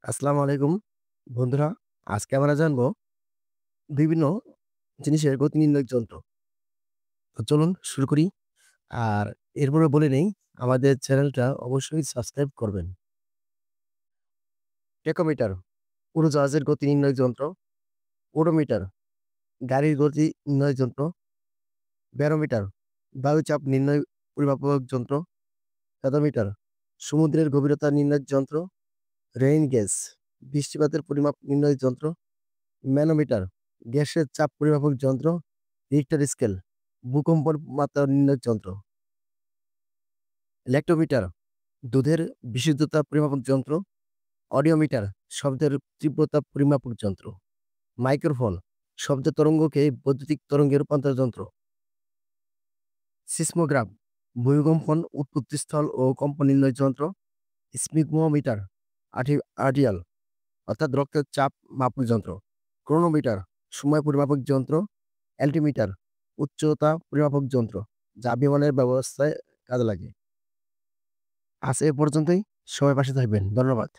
আসসালামু আলাইকুম বন্ধুরা। আজকে আমরা জানবো বিভিন্ন জিনিসের গতি নির্ণয় যন্ত্র। তো চলুন শুরু করি। আর এরপরে বলে নেই, আমাদের চ্যানেলটা অবশ্যই সাবস্ক্রাইব করবেন। টেকোমিটার উড়োজাহাজের গতি নির্ণয় যন্ত্র। ওডোমিটার গাড়ির গতি নির্ণয় যন্ত্র। ব্যারোমিটার বায়ুচাপ নির্ণয় পরিমাপক যন্ত্র। প্যাদোমিটার সমুদ্রের গভীরতা নির্ণয় যন্ত্র। রেইন গেজ বৃষ্টিপাতের পরিমাপ নির্ণয় যন্ত্র। ম্যানোমিটার গ্যাসের চাপ পরিমাপক যন্ত্র। রিক্টার স্কেল ভূকম্পন মাত্রা নির্ণয় যন্ত্র। ল্যাক্টোমিটার দুধের বিশুদ্ধতা পরিমাপক যন্ত্র। অডিওমিটার শব্দের তীব্রতা পরিমাপক যন্ত্র। মাইক্রোফোন শব্দের তরঙ্গকে বৈদ্যুতিক তরঙ্গে রূপান্তর যন্ত্র। সিসমোগ্রাফ ভূমিকম্পন উৎপত্তিস্থল ও কম্পন নির্ণয় যন্ত্র। স্পিগমোমিটার আর্টিয়াল অর্থাৎ রক্তের চাপ মাপক যন্ত্র। ক্রোনোমিটার সময় পরিমাপক যন্ত্র। অ্যালটিমিটার উচ্চতা পরিমাপক যন্ত্র, যা বিমানের ব্যবস্থায় কাজে লাগে। আজ এ পর্যন্তই। সবাই পাশে থাকবেন। ধন্যবাদ।